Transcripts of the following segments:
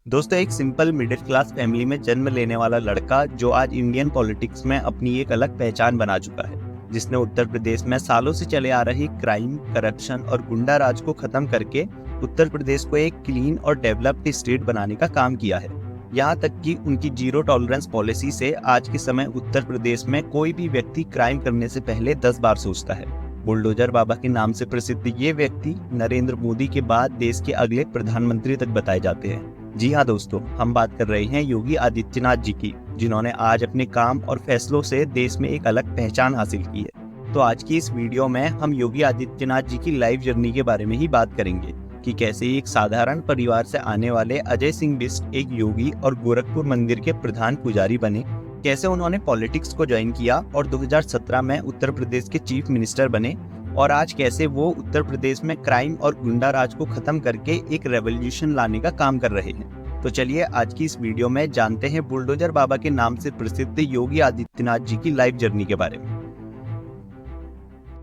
दोस्तों, एक simple middle class family में जन्म लेने वाला लड़का जो आज इंडियन पॉलिटिक्स में अपनी एक अलग पहचान बना चुका है, जिसने उत्तर प्रदेश में सालों से चले आ रही क्राइम, करप्शन और गुंडा राज को खत्म करके उत्तर प्रदेश को एक क्लीन और डेवलप्ड स्टेट बनाने का काम किया है। यहाँ तक कि उनकी जीरो टॉलरेंस पॉलिसी से आज के समय उत्तर प्रदेश में कोई भी व्यक्ति क्राइम करने से पहले 10 बार सोचता है। बुलडोजर बाबा के नाम से प्रसिद्ध ये व्यक्ति नरेंद्र मोदी के बाद देश के अगले प्रधानमंत्री तक बताए जाते हैं। जी हाँ दोस्तों, हम बात कर रहे हैं योगी आदित्यनाथ जी की, जिन्होंने आज अपने काम और फैसलों से देश में एक अलग पहचान हासिल की है। तो आज की इस वीडियो में हम योगी आदित्यनाथ जी की लाइफ जर्नी के बारे में ही बात करेंगे कि कैसे एक साधारण परिवार से आने वाले अजय सिंह बिष्ट एक योगी और गोरखपुर मंदिर के प्रधान पुजारी बने, कैसे उन्होंने पॉलिटिक्स को ज्वाइन किया और 2017 में उत्तर प्रदेश के चीफ मिनिस्टर बने, और आज कैसे वो उत्तर प्रदेश में क्राइम और गुंडा राज को खत्म करके एक रेवोल्यूशन लाने का काम कर रहे हैं। तो चलिए आज की इस वीडियो में जानते हैं बुलडोजर बाबा के नाम से प्रसिद्ध योगी आदित्यनाथ जी की लाइफ जर्नी के बारे में।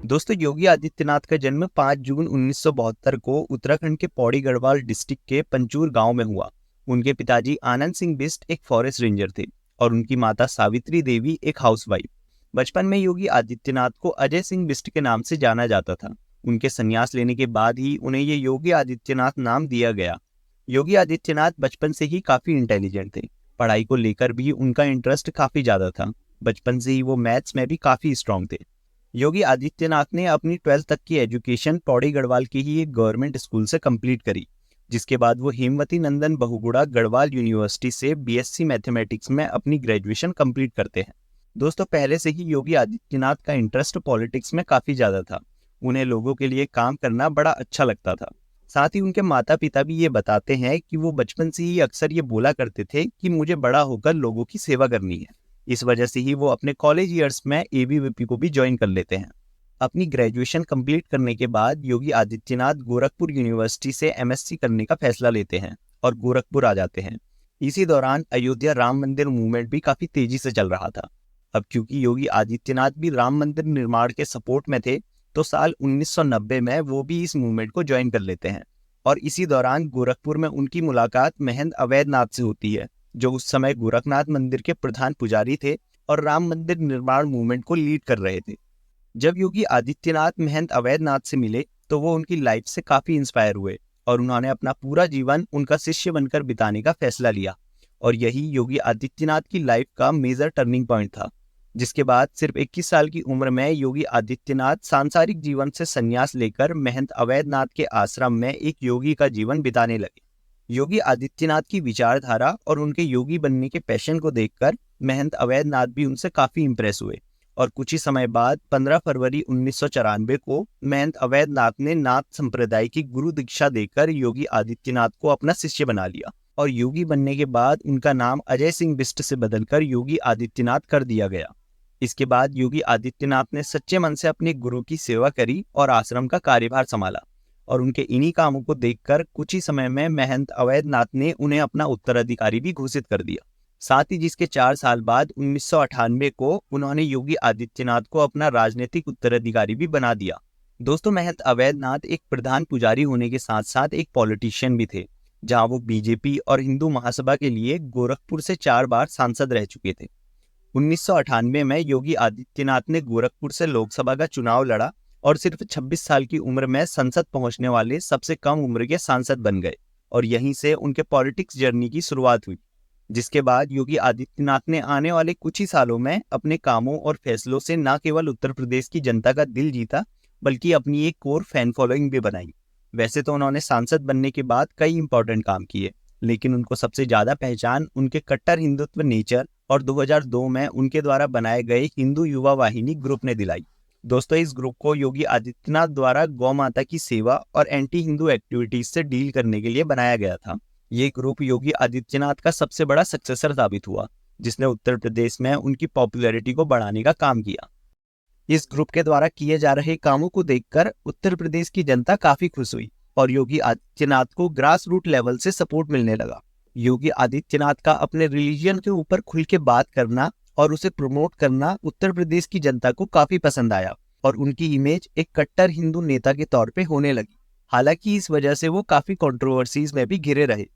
दोस्तों, योगी आदित्यनाथ का जन्म 5 जून 1972 को उत्तराखंड के पौड़ी गढ़वाल डिस्ट्रिक्ट के पंचूर गांव में हुआ। उनके पिताजी आनंद सिंह बिष्ट एक फॉरेस्ट रेंजर थे और उनकी माता सावित्री देवी एक हाउसवाइफ। बचपन में योगी आदित्यनाथ को अजय सिंह बिष्ट के नाम से जाना जाता था। उनके संन्यास लेने के बाद ही उन्हें ये योगी आदित्यनाथ नाम दिया गया। योगी आदित्यनाथ बचपन से ही काफी इंटेलिजेंट थे। पढ़ाई को लेकर भी उनका इंटरेस्ट काफी ज्यादा था। बचपन से ही वो मैथ्स में भी काफी स्ट्रांग थे। योगी आदित्यनाथ ने अपनी 12th तक की एजुकेशन पौड़ी गढ़वाल के ही एक गवर्नमेंट स्कूल से कंप्लीट करी, जिसके बाद वो हेमवती नंदन बहुगुणा गढ़वाल यूनिवर्सिटी से बीएससी मैथमेटिक्स में अपनी ग्रेजुएशन कंप्लीट करते हैं। दोस्तों, पहले से ही योगी आदित्यनाथ का इंटरेस्ट पॉलिटिक्स में काफी ज्यादा था। उन्हें लोगों के लिए काम करना बड़ा अच्छा लगता था। साथ ही उनके माता पिता भी ये बताते हैं कि वो बचपन से ही अक्सर ये बोला करते थे कि मुझे बड़ा होकर लोगों की सेवा करनी है। इस वजह से ही वो अपने कॉलेज ईयर्स में एबीवीपी को भी ज्वाइन कर लेते हैं। अपनी ग्रेजुएशन कंप्लीट करने के बाद योगी आदित्यनाथ गोरखपुर यूनिवर्सिटी से एमएससी करने का फैसला लेते हैं और गोरखपुर आ जाते हैं। इसी दौरान अयोध्या राम मंदिर मूवमेंट भी काफी तेजी से चल रहा था। अब क्योंकि योगी आदित्यनाथ भी राम मंदिर निर्माण के सपोर्ट में थे, तो साल 1990 में वो भी इस मूवमेंट को ज्वाइन कर लेते हैं। और इसी दौरान गोरखपुर में उनकी मुलाकात महंत अवैधनाथ से होती है, जो उस समय गोरखनाथ मंदिर के प्रधान पुजारी थे और राम मंदिर निर्माण मूवमेंट को लीड कर रहे थे। जब योगी आदित्यनाथ महंत अवैधनाथ से मिले तो वो उनकी लाइफ से काफी इंस्पायर हुए और उन्होंने अपना पूरा जीवन उनका शिष्य बनकर बिताने का फैसला लिया। और यही योगी आदित्यनाथ की लाइफ का मेजर टर्निंग पॉइंट था, जिसके बाद सिर्फ 21 साल की उम्र में योगी आदित्यनाथ सांसारिक जीवन से संन्यास लेकर महंत अवैधनाथ के आश्रम में एक योगी का जीवन बिताने लगे। योगी आदित्यनाथ की विचारधारा और उनके योगी बनने के पैशन को देखकर महंत अवैधनाथ भी उनसे काफी इंप्रेस हुए और कुछ ही समय बाद 15 फरवरी 1994 को महंत अवैधनाथ ने नाथ संप्रदाय की गुरु दीक्षा देकर योगी आदित्यनाथ को अपना शिष्य बना लिया और योगी बनने के बाद उनका नाम अजय सिंह बिष्ट से बदलकर योगी आदित्यनाथ कर दिया गया। इसके बाद योगी आदित्यनाथ ने सच्चे मन से अपने गुरु की सेवा करी और आश्रम का कार्यभार संभाला। और उनके इन्हीं कामों को देखकर कुछ ही समय में महंत अवैधनाथ ने उन्हें अपना उत्तराधिकारी भी घोषित कर दिया। साथ ही जिसके 4 साल बाद 1998 को उन्होंने योगी आदित्यनाथ को अपना राजनीतिक उत्तराधिकारी भी बना दिया। दोस्तों, महंत अवैधनाथ एक प्रधान पुजारी होने के साथ साथ एक पॉलिटिशियन भी थे, जहां वो बीजेपी और हिंदू महासभा के लिए गोरखपुर से 4 बार सांसद रह चुके थे। 1998 में योगी आदित्यनाथ ने गोरखपुर से लोकसभा का चुनाव लड़ा और सिर्फ 26 साल की उम्र में संसद पहुंचने वाले सबसे कम उम्र के सांसद बन गए और यहीं से उनके पॉलिटिक्स जर्नी की शुरुआत हुई। जिसके बाद योगी आदित्यनाथ ने आने वाले कुछ ही सालों में अपने कामों और फैसलों से न केवल उत्तर प्रदेश की जनता का दिल जीता, बल्कि अपनी एक कोर फैन फॉलोइंग भी बनाई। वैसे तो उन्होंने सांसद बनने के बाद कई इंपॉर्टेंट काम किए, लेकिन उनको सबसे ज्यादा पहचान उनके कट्टर हिंदुत्व नेचर और 2002 में उनके द्वारा बनाए गए हिंदू युवा वाहिनी ग्रुप ने दिलाई। दोस्तों, इस ग्रुप को योगी आदित्यनाथ द्वारा गौ माता की सेवा और एंटी हिंदू एक्टिविटीज से डील करने के लिए बनाया गया था। ये ग्रुप योगी आदित्यनाथ का सबसे बड़ा सक्सेसर साबित हुआ, जिसने उत्तर प्रदेश में उनकी पॉपुलैरिटी को बढ़ाने का काम किया। इस ग्रुप के द्वारा किए जा रहे कामों को देखकर उत्तर प्रदेश की जनता काफी खुश हुई और योगी आदित्यनाथ को ग्रास रूट लेवल से सपोर्ट मिलने लगा। योगी आदित्यनाथ का अपने रिलीजन के ऊपर खुल के बात करना और उसे प्रमोट करना उत्तर प्रदेश की जनता को काफी पसंद आया और उनकी इमेज एक कट्टर हिंदू नेता के तौर पे होने लगी। हालांकि इस वजह से वो काफी कंट्रोवर्सीज में भी घिरे रहे।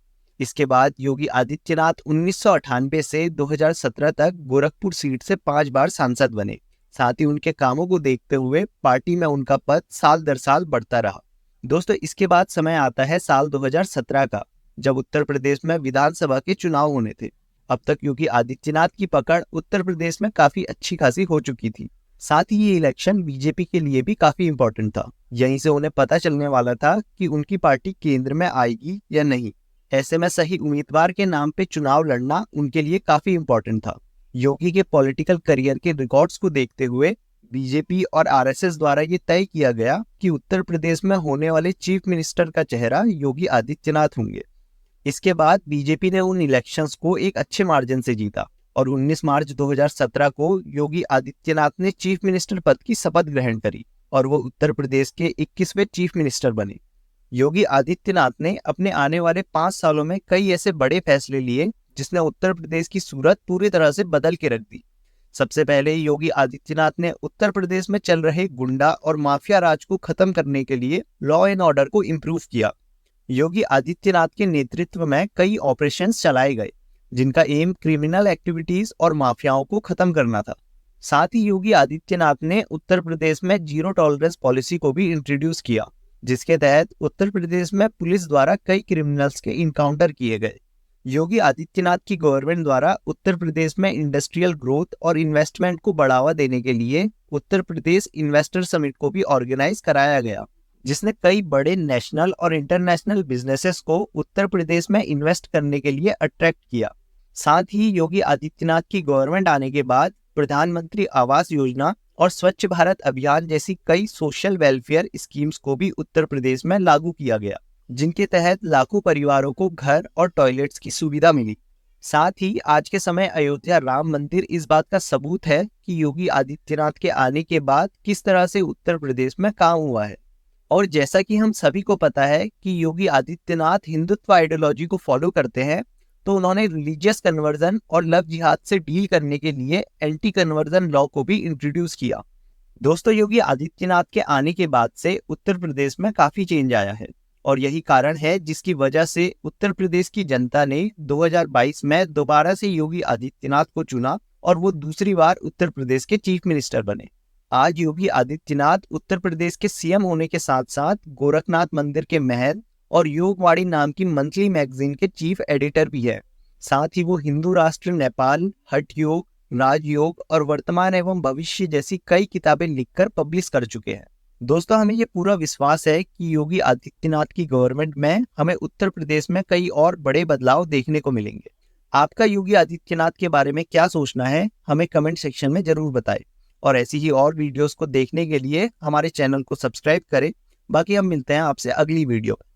इसके बाद योगी आदित्यनाथ 1998 से 2017 तक गोरखपुर सीट से 5 बार सांसद बने। साथ ही उनके कामों को देखते हुए पार्टी में उनका पद साल दर साल बढ़ता रहा। दोस्तों, इसके बाद समय आता है साल 2017 का, जब उत्तर प्रदेश में विधानसभा के चुनाव होने थे। अब तक योगी आदित्यनाथ की पकड़ उत्तर प्रदेश में काफी अच्छी खासी हो चुकी थी। साथ ही ये इलेक्शन बीजेपी के लिए भी काफी इम्पोर्टेंट था। यहीं से उन्हें पता चलने वाला था कि उनकी पार्टी केंद्र में आएगी या नहीं। ऐसे में सही उम्मीदवार के नाम पे चुनाव लड़ना उनके लिए काफी इम्पोर्टेंट था। योगी के पॉलिटिकल करियर के रिकॉर्ड्स को देखते हुए बीजेपी और आरएसएस द्वारा ये तय किया गया कि उत्तर प्रदेश में होने वाले चीफ मिनिस्टर का चेहरा योगी आदित्यनाथ होंगे। इसके बाद बीजेपी ने उन इलेक्शंस को एक अच्छे मार्जिन से जीता और 19 मार्च 2017 को योगी आदित्यनाथ ने चीफ मिनिस्टर पद की शपथ ग्रहण करी और वो उत्तर प्रदेश के 21वें चीफ मिनिस्टर बने। योगी आदित्यनाथ ने अपने आने वाले 5 सालों में कई ऐसे बड़े फैसले लिए जिसने उत्तर प्रदेश की सूरत पूरी तरह से बदल के रख दी। सबसे पहले योगी आदित्यनाथ ने उत्तर प्रदेश में चल रहे गुंडा और माफिया राज को खत्म करने के लिए लॉ एंड ऑर्डर को इम्प्रूव किया। योगी आदित्यनाथ के नेतृत्व में कई ऑपरेशंस चलाए गए जिनका एम क्रिमिनल एक्टिविटीज और माफियाओं को खत्म करना था। साथ ही योगी आदित्यनाथ ने उत्तर प्रदेश में जीरो टॉलरेंस पॉलिसी को भी इंट्रोड्यूस किया, जिसके तहत उत्तर प्रदेश में पुलिस द्वारा कई क्रिमिनल्स के इनकाउंटर किए गए। योगी आदित्यनाथ की गवर्नमेंट द्वारा उत्तर प्रदेश में इंडस्ट्रियल ग्रोथ और इन्वेस्टमेंट को बढ़ावा देने के लिए उत्तर प्रदेश इन्वेस्टर समिट को भी ऑर्गेनाइज कराया गया, जिसने कई बड़े नेशनल और इंटरनेशनल बिजनेसेस को उत्तर प्रदेश में इन्वेस्ट करने के लिए अट्रैक्ट किया। साथ ही योगी आदित्यनाथ की गवर्नमेंट आने के बाद प्रधानमंत्री आवास योजना और स्वच्छ भारत अभियान जैसी कई सोशल वेलफेयर स्कीम्स को भी उत्तर प्रदेश में लागू किया गया, जिनके तहत लाखों परिवारों को घर और टॉयलेट्स की सुविधा मिली। साथ ही आज के समय अयोध्या राम मंदिर इस बात का सबूत है कि योगी आदित्यनाथ के आने के बाद किस तरह से उत्तर प्रदेश में काम हुआ है। और जैसा कि हम सभी को पता है कि योगी आदित्यनाथ हिंदुत्व आइडियोलॉजी को फॉलो करते हैं, तो उन्होंने रिलीजियस कन्वर्जन और लव जिहाद से डील करने के लिए एंटी कन्वर्जन लॉ को भी इंट्रोड्यूस किया। दोस्तों, योगी आदित्यनाथ के आने के बाद से उत्तर प्रदेश में काफी चेंज आया है और यही कारण है जिसकी वजह से उत्तर प्रदेश की जनता ने 2022 में दोबारा से योगी आदित्यनाथ को चुना और वो दूसरी बार उत्तर प्रदेश के चीफ मिनिस्टर बने। आज योगी आदित्यनाथ उत्तर प्रदेश के सीएम होने के साथ साथ गोरखनाथ मंदिर के महल और योगवाणी नाम की मंथली मैगजीन के चीफ एडिटर भी है। साथ ही वो हिंदू राष्ट्र नेपाल, हठ योग, राजयोग और वर्तमान एवं भविष्य जैसी कई किताबें लिखकर पब्लिश कर चुके हैं। दोस्तों, हमें ये पूरा विश्वास है कि योगी आदित्यनाथ की गवर्नमेंट में हमें उत्तर प्रदेश में कई और बड़े बदलाव देखने को मिलेंगे। आपका योगी आदित्यनाथ के बारे में क्या सोचना है, हमें कमेंट सेक्शन में जरूर बताएं और ऐसी ही और वीडियोस को देखने के लिए हमारे चैनल को सब्सक्राइब करें। बाकी हम मिलते हैं आपसे अगली वीडियो में।